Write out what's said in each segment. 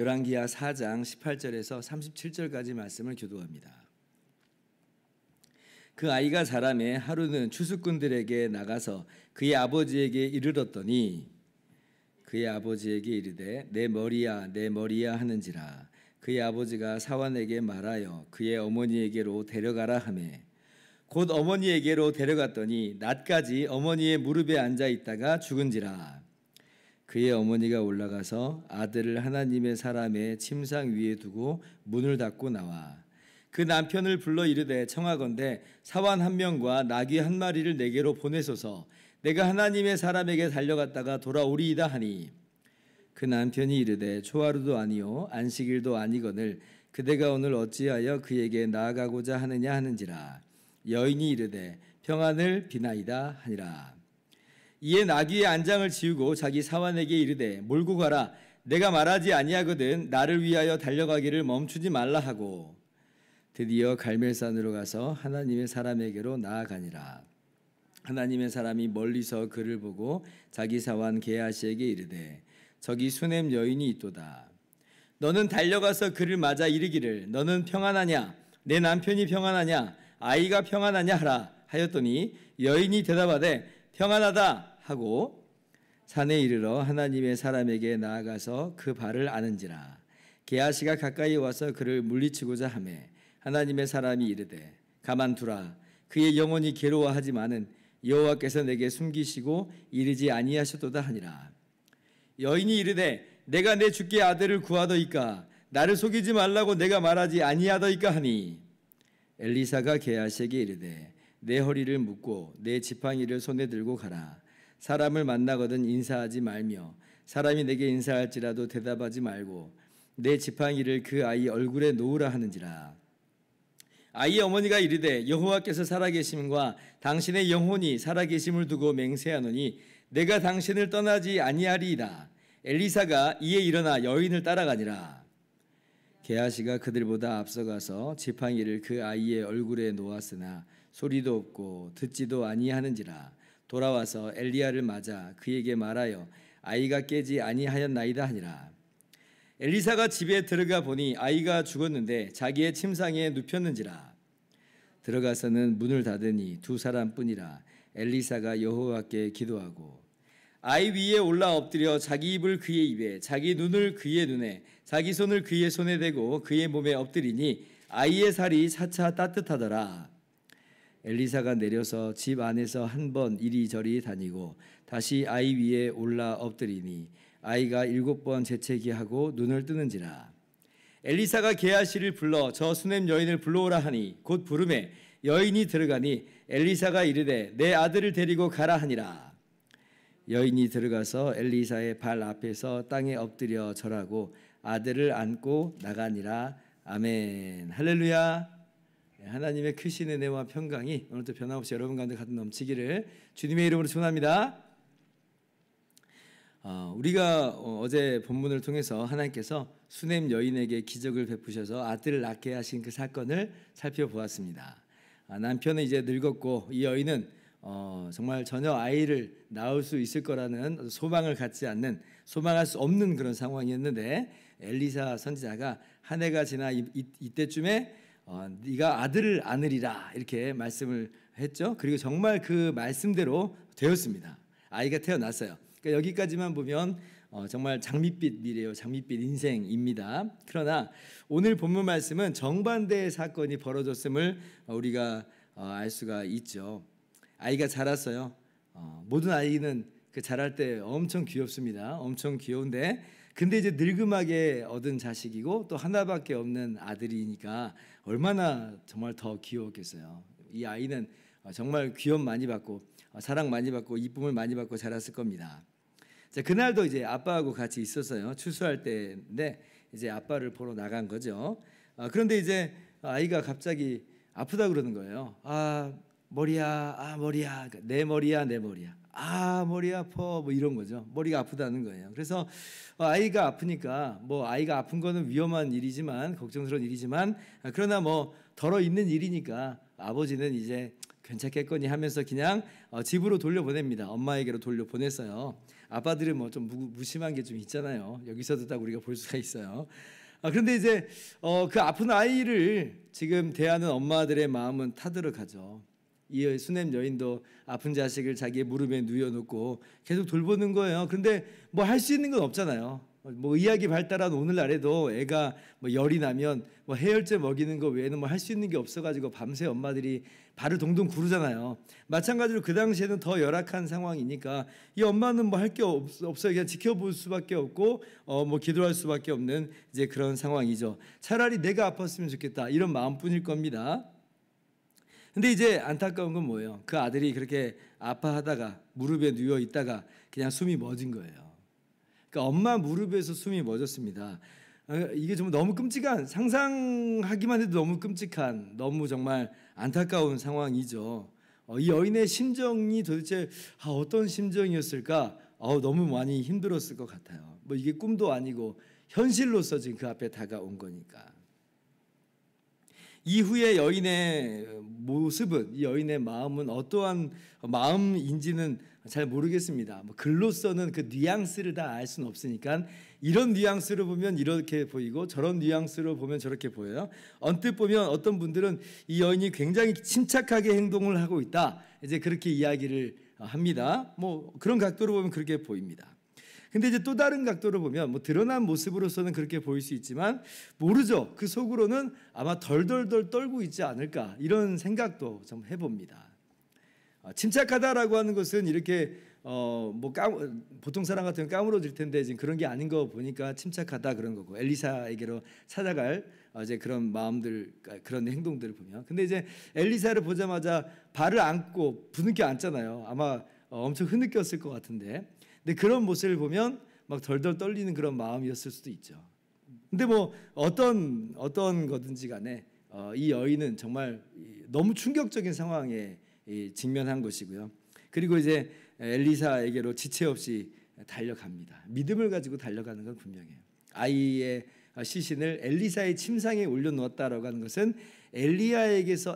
열왕기하 4장 18절에서 37절까지 말씀을 교도합니다. 그 아이가 자라매 하루는 추수꾼들에게 나가서 그의 아버지에게 이르렀더니 그의 아버지에게 이르되 내 머리야 내 머리야 하는지라. 그의 아버지가 사환에게 말하여 그의 어머니에게로 데려가라 하매 곧 어머니에게로 데려갔더니 낮까지 어머니의 무릎에 앉아 있다가 죽은지라. 그의 어머니가 올라가서 아들을 하나님의 사람의 침상 위에 두고 문을 닫고 나와 그 남편을 불러 이르되 청하건대 사환 한 명과 나귀 한 마리를 내게로 보내소서. 내가 하나님의 사람에게 달려갔다가 돌아오리이다 하니 그 남편이 이르되 초하루도 아니요 안식일도 아니거늘 그대가 오늘 어찌하여 그에게 나아가고자 하느냐 하는지라. 여인이 이르되 평안을 비나이다 하니라. 이에 나귀의 안장을 지우고 자기 사환에게 이르되 몰고 가라. 내가 말하지 아니하거든 나를 위하여 달려가기를 멈추지 말라 하고 드디어 갈멜산으로 가서 하나님의 사람에게로 나아가니라. 하나님의 사람이 멀리서 그를 보고 자기 사환 게하시에게 이르되 저기 수넴 여인이 있도다. 너는 달려가서 그를 맞아 이르기를 너는 평안하냐 내 남편이 평안하냐 아이가 평안하냐 하라 하였더니 여인이 대답하되 평안하다 하고 산에 이르러 하나님의 사람에게 나아가서 그 발을 아는지라. 게하시가 가까이 와서 그를 물리치고자 하매 하나님의 사람이 이르되 가만두라. 그의 영혼이 괴로워하지만은 여호와께서 내게 숨기시고 이르지 아니하셨도다 하니라. 여인이 이르되 내가 내 주께 아들을 구하더이까 나를 속이지 말라고 내가 말하지 아니하더이까 하니 엘리사가 게하시에게 이르되 내 허리를 묶고 내 지팡이를 손에 들고 가라. 사람을 만나거든 인사하지 말며 사람이 내게 인사할지라도 대답하지 말고 내 지팡이를 그 아이 얼굴에 놓으라 하는지라. 아이의 어머니가 이르되 여호와께서 살아계심과 당신의 영혼이 살아계심을 두고 맹세하노니 내가 당신을 떠나지 아니하리이다. 엘리사가 이에 일어나 여인을 따라가니라. 게하시가 그들보다 앞서가서 지팡이를 그 아이의 얼굴에 놓았으나 소리도 없고 듣지도 아니하는지라. 돌아와서 엘리야를 맞아 그에게 말하여 아이가 깨지 아니하였나이다 하니라. 엘리사가 집에 들어가 보니 아이가 죽었는데 자기의 침상에 눕혔는지라. 들어가서는 문을 닫으니 두 사람뿐이라. 엘리사가 여호와께 기도하고 아이 위에 올라 엎드려 자기 입을 그의 입에 자기 눈을 그의 눈에 자기 손을 그의 손에 대고 그의 몸에 엎드리니 아이의 살이 차차 따뜻하더라. 엘리사가 내려서 집 안에서 한 번 이리저리 다니고 다시 아이 위에 올라 엎드리니 아이가 7번 재채기 하고 눈을 뜨는지라. 엘리사가 게하시를 불러 저 수넴 여인을 불러오라 하니 곧 부르매 여인이 들어가니 엘리사가 이르되 내 아들을 데리고 가라 하니라. 여인이 들어가서 엘리사의 발 앞에서 땅에 엎드려 절하고 아들을 안고 나가니라. 아멘. 할렐루야. 하나님의 크신 은혜와 평강이 오늘도 변함없이 여러분 가운데 가득 넘치기를 주님의 이름으로 축원합니다. 우리가 어제 본문을 통해서 하나님께서 수넴 여인에게 기적을 베푸셔서 아들을 낳게 하신 그 사건을 살펴보았습니다. 남편은 이제 늙었고 이 여인은 정말 전혀 아이를 낳을 수 있을 거라는 소망을 갖지 않는 소망할 수 없는 그런 상황이었는데 엘리사 선지자가 한 해가 지나 이때쯤에 네가 아들을 안으리라 이렇게 말씀을 했죠. 그리고 정말 그 말씀대로 되었습니다. 아이가 태어났어요. 그러니까 여기까지만 보면 정말 장밋빛 미래요. 장밋빛 인생입니다. 그러나 오늘 본문 말씀은 정반대의 사건이 벌어졌음을 우리가 알 수가 있죠. 아이가 자랐어요. 모든 아이는 그 자랄 때 엄청 귀엽습니다. 엄청 귀여운데 근데 이제 늙음하게 얻은 자식이고 또 하나밖에 없는 아들이니까 얼마나 정말 더 귀여웠겠어요. 이 아이는 정말 귀염 많이 받고 사랑 많이 받고 이쁨을 많이 받고 자랐을 겁니다. 자, 그날도 이제 아빠하고 같이 있었어요. 추수할 때인데 이제 아빠를 보러 나간 거죠. 그런데 이제 아이가 갑자기 아프다 그러는 거예요. 머리야, 머리야. 내 머리야, 내 머리야. 머리 아파. 뭐 이런 거죠. 머리가 아프다는 거예요. 그래서 아이가 아프니까 뭐 아이가 아픈 거는 위험한 일이지만 걱정스러운 일이지만 그러나 뭐 덜어 있는 일이니까 아버지는 이제 괜찮겠거니 하면서 그냥 집으로 돌려보냅니다. 엄마에게로 돌려보냈어요. 아빠들은 뭐 좀 무심한 게 좀 있잖아요. 여기서도 딱 우리가 볼 수가 있어요. 그런데 이제 그 아픈 아이를 지금 대하는 엄마들의 마음은 타들어가죠. 이 수냄 여인도 아픈 자식을 자기의 무릎에 누워놓고 계속 돌보는 거예요. 그런데 뭐 할 수 있는 건 없잖아요. 뭐 의학이 발달한 오늘날에도 애가 뭐 열이 나면 뭐 해열제 먹이는 거 외에는 뭐 할 수 있는 게 없어가지고 밤새 엄마들이 발을 동동 구르잖아요. 마찬가지로 그 당시에는 더 열악한 상황이니까 이 엄마는 뭐 할 게 없어요. 그냥 지켜볼 수밖에 없고 뭐 기도할 수밖에 없는 이제 그런 상황이죠. 차라리 내가 아팠으면 좋겠다 이런 마음뿐일 겁니다. 근데 이제 안타까운 건 뭐예요? 그 아들이 그렇게 아파하다가 무릎에 누워 있다가 그냥 숨이 멎은 거예요. 그러니까 엄마 무릎에서 숨이 멎었습니다. 이게 정말 너무 끔찍한, 상상하기만 해도 너무 끔찍한, 너무 정말 안타까운 상황이죠. 이 여인의 심정이 도대체 어떤 심정이었을까? 너무 많이 힘들었을 것 같아요. 뭐 이게 꿈도 아니고 현실로서 지금 그 앞에 다가온 거니까. 이후에 여인의 모습은, 이 여인의 마음은 어떠한 마음인지는 잘 모르겠습니다. 뭐 글로서는 그 뉘앙스를 다 알 수는 없으니까 이런 뉘앙스로 보면 이렇게 보이고 저런 뉘앙스로 보면 저렇게 보여요. 언뜻 보면 어떤 분들은 이 여인이 굉장히 침착하게 행동을 하고 있다, 이제 그렇게 이야기를 합니다. 뭐 그런 각도로 보면 그렇게 보입니다. 근데 이제 또 다른 각도로 보면 뭐 드러난 모습으로서는 그렇게 보일 수 있지만 모르죠. 그 속으로는 아마 덜덜덜 떨고 있지 않을까, 이런 생각도 좀 해봅니다. 침착하다라고 하는 것은 이렇게 보통 사람 같으면 까무러질 텐데 지금 그런 게 아닌 거 보니까 침착하다 그런 거고, 엘리사에게로 찾아갈 이제 그런 마음들, 그런 행동들을 보면. 근데 이제 엘리사를 보자마자 발을 안고 부둥켜 앉잖아요. 아마 엄청 흐느꼈을 것 같은데. 근데 그런 모습을 보면 막 덜덜 떨리는 그런 마음이었을 수도 있죠. 근데 뭐 어떤 거든지 간에 이 여인은 정말 너무 충격적인 상황에 직면한 것이고요. 그리고 이제 엘리사에게로 지체 없이 달려갑니다. 믿음을 가지고 달려가는 건 분명해요. 아이의 시신을 엘리사의 침상에 올려놓았다라고 하는 것은 엘리사에게서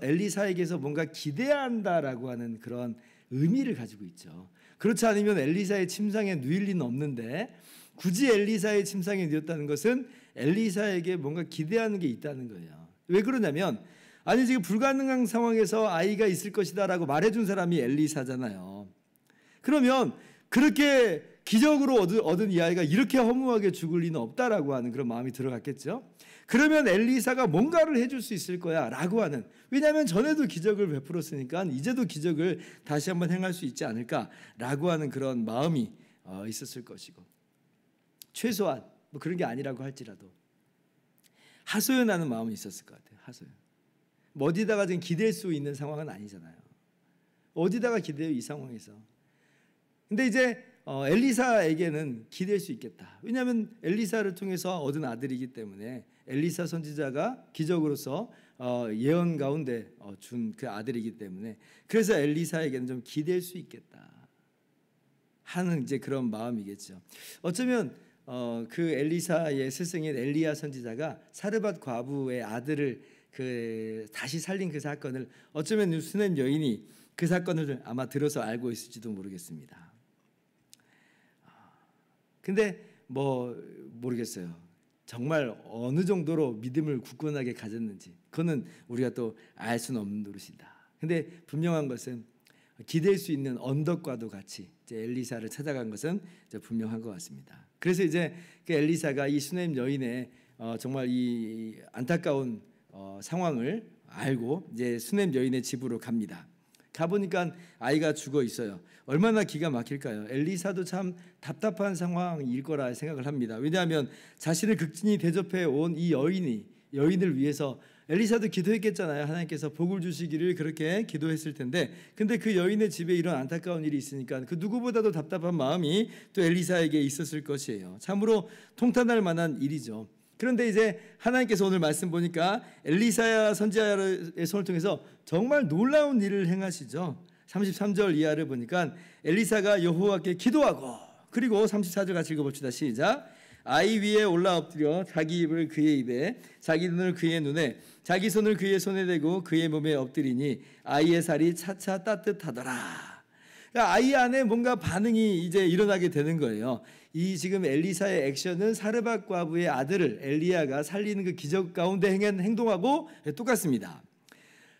뭔가 기대야 한다라고 하는 그런 의미를 가지고 있죠. 그렇지 않으면 엘리사의 침상에 누일 리는 없는데 굳이 엘리사의 침상에 누웠다는 것은 엘리사에게 뭔가 기대하는 게 있다는 거예요. 왜 그러냐면, 아니 지금 불가능한 상황에서 아이가 있을 것이다라고 말해준 사람이 엘리사잖아요. 그러면 그렇게 기적으로 얻은 이 아이가 이렇게 허무하게 죽을 리는 없다라고 하는 그런 마음이 들어갔겠죠. 그러면 엘리사가 뭔가를 해줄 수 있을 거야 라고 하는, 왜냐하면 전에도 기적을 베풀었으니까 이제도 기적을 다시 한번 행할 수 있지 않을까라고 하는 그런 마음이 있었을 것이고, 최소한 뭐 그런 게 아니라고 할지라도 하소연하는 마음이 있었을 것 같아요. 하소연. 뭐 어디다가 지금 기댈 수 있는 상황은 아니잖아요. 어디다가 기대요, 이 상황에서. 근데 이제 엘리사에게는 기댈 수 있겠다. 왜냐하면 엘리사를 통해서 얻은 아들이기 때문에, 엘리사 선지자가 기적으로서 예언 가운데 준 그 아들이기 때문에, 그래서 엘리사에게는 좀 기댈 수 있겠다 하는 이제 그런 마음이겠죠. 어쩌면 그 엘리사의 스승인 엘리야 선지자가 사르밧 과부의 아들을 다시 살린 그 사건을 어쩌면 수냄 여인이 그 사건을 아마 들어서 알고 있을지도 모르겠습니다. 근데 뭐 모르겠어요. 정말 어느 정도로 믿음을 굳건하게 가졌는지 그거는 우리가 또 알 수는 없는 노릇이다. 근데 분명한 것은 기댈 수 있는 언덕과도 같이 이제 엘리사를 찾아간 것은 이제 분명한 것 같습니다. 그래서 이제 그 엘리사가 이 수냄 여인의 정말 이 안타까운 상황을 알고 이제 수냄 여인의 집으로 갑니다. 가보니까 아이가 죽어 있어요. 얼마나 기가 막힐까요? 엘리사도 참 답답한 상황일 거라 생각을 합니다. 왜냐하면 자신을 극진히 대접해 온 이 여인을 위해서 엘리사도 기도했겠잖아요. 하나님께서 복을 주시기를 그렇게 기도했을 텐데, 근데 그 여인의 집에 이런 안타까운 일이 있으니까 그 누구보다도 답답한 마음이 또 엘리사에게 있었을 것이에요. 참으로 통탄할 만한 일이죠. 그런데 이제 하나님께서 오늘 말씀 보니까 엘리사 선지자의 손을 통해서 정말 놀라운 일을 행하시죠. 33절 이하를 보니까 엘리사가 여호와께 기도하고, 그리고 34절 같이 읽어봅시다. 시작. 아이 위에 올라 엎드려 자기 입을 그의 입에 자기 눈을 그의 눈에 자기 손을 그의 손에 대고 그의 몸에 엎드리니 아이의 살이 차차 따뜻하더라. 그러니까 아이 안에 뭔가 반응이 이제 일어나게 되는 거예요. 이 지금 엘리사의 액션은 사르밧 과부의 아들을 엘리야가 살리는 그 기적 가운데 행동하고 똑같습니다.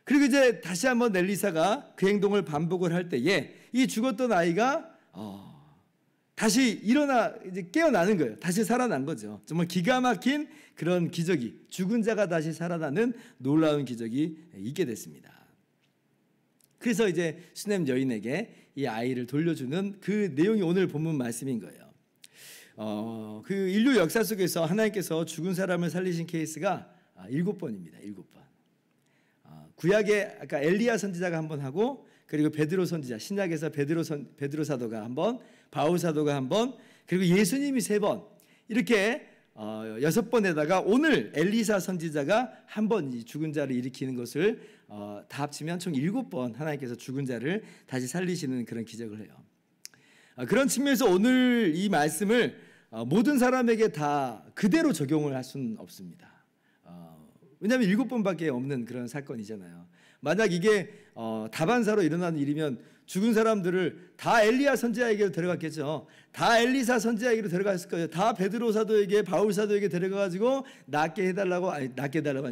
그리고 이제 다시 한번 엘리사가 그 행동을 반복을 할 때에 이 죽었던 아이가 다시 일어나 이제 깨어나는 거예요. 다시 살아난 거죠. 정말 기가 막힌 그런 기적이, 죽은 자가 다시 살아나는 놀라운 기적이 있게 됐습니다. 그래서 이제 수넴 여인에게 이 아이를 돌려주는 그 내용이 오늘 본문 말씀인 거예요. 그 인류 역사 속에서 하나님께서 죽은 사람을 살리신 케이스가 7번입니다. 7번. 구약에 아까 엘리야 선지자가 한 번 하고, 그리고 베드로 선지자, 신약에서 베드로 사도가 한 번, 바울 사도가 한 번, 그리고 예수님이 3번, 이렇게 6번에다가 오늘 엘리사 선지자가 한 번 죽은 자를 일으키는 것을 다 합치면 총 7번 하나님께서 죽은 자를 다시 살리시는 그런 기적을 해요. 그런 측면에서 오늘 이 말씀을 모든 사람에게 다 그대로 적용을 할 수는 없습니다. 왜냐하면 7번밖에 없는 그런 사건이잖아요. 만약 이게 다반사로 일어나는 일이면 죽은 사람들을 다 엘리야 선지자에게 데려갔겠죠. 다 엘리사 선지자에게로 데려갔을 거예요. 다 베드로 사도에게, 바울 사도에게 데려가가지고 낫게 해달라고,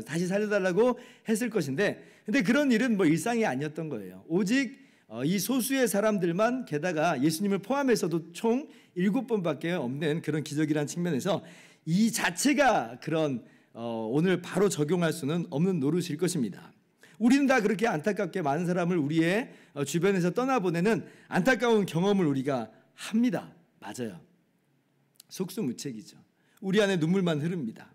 다시 살려달라고 했을 것인데, 근데 그런 일은 뭐 일상이 아니었던 거예요. 오직 이 소수의 사람들만, 게다가 예수님을 포함해서도 총 7번밖에 없는 그런 기적이라는 측면에서 이 자체가 그런 오늘 바로 적용할 수는 없는 노릇일 것입니다. 우리는 다 그렇게 안타깝게 많은 사람을 우리의 주변에서 떠나보내는 안타까운 경험을 우리가 합니다. 맞아요. 속수무책이죠. 우리 안에 눈물만 흐릅니다.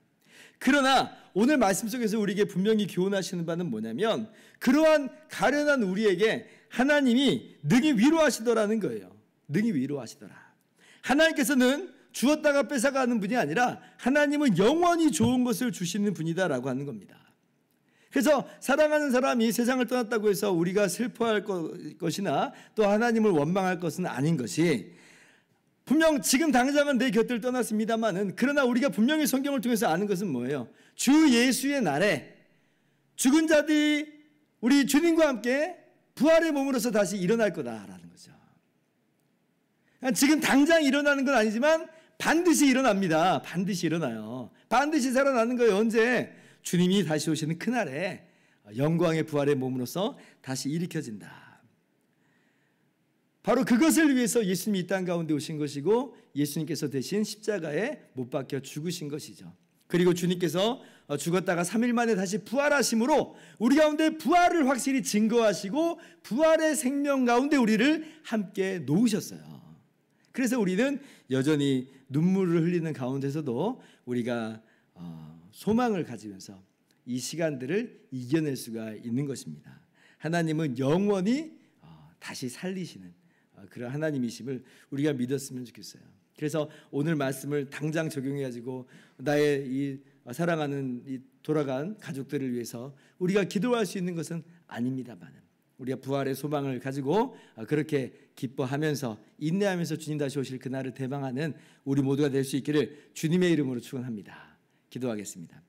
그러나 오늘 말씀 속에서 우리에게 분명히 교훈하시는 바는 뭐냐면, 그러한 가련한 우리에게 하나님이 능히 위로하시더라는 거예요. 능히 위로하시더라. 하나님께서는 주었다가 뺏어가는 분이 아니라 하나님은 영원히 좋은 것을 주시는 분이다라고 하는 겁니다. 그래서 사랑하는 사람이 세상을 떠났다고 해서 우리가 슬퍼할 것이나 또 하나님을 원망할 것은 아닌 것이, 분명 지금 당장은 내 곁을 떠났습니다마는, 그러나 우리가 분명히 성경을 통해서 아는 것은 뭐예요? 주 예수의 날에 죽은 자들이 우리 주님과 함께 부활의 몸으로서 다시 일어날 거다라는 거죠. 지금 당장 일어나는 건 아니지만 반드시 일어납니다. 반드시 일어나요. 반드시 살아나는 거예요. 언제? 주님이 다시 오시는 그날에 영광의 부활의 몸으로서 다시 일으켜진다. 바로 그것을 위해서 예수님이 이 땅 가운데 오신 것이고, 예수님께서 대신 십자가에 못 박혀 죽으신 것이죠. 그리고 주님께서 죽었다가 3일 만에 다시 부활하심으로 우리 가운데 부활을 확실히 증거하시고 부활의 생명 가운데 우리를 함께 놓으셨어요. 그래서 우리는 여전히 눈물을 흘리는 가운데서도 우리가 소망을 가지면서 이 시간들을 이겨낼 수가 있는 것입니다. 하나님은 영원히 다시 살리시는 그런 하나님이심을 우리가 믿었으면 좋겠어요. 그래서 오늘 말씀을 당장 적용해가지고 나의 이 사랑하는 이 돌아간 가족들을 위해서 우리가 기도할 수 있는 것은 아닙니다만, 우리가 부활의 소망을 가지고 그렇게 기뻐하면서 인내하면서 주님 다시 오실 그날을 대망하는 우리 모두가 될 수 있기를 주님의 이름으로 축원합니다. 기도하겠습니다.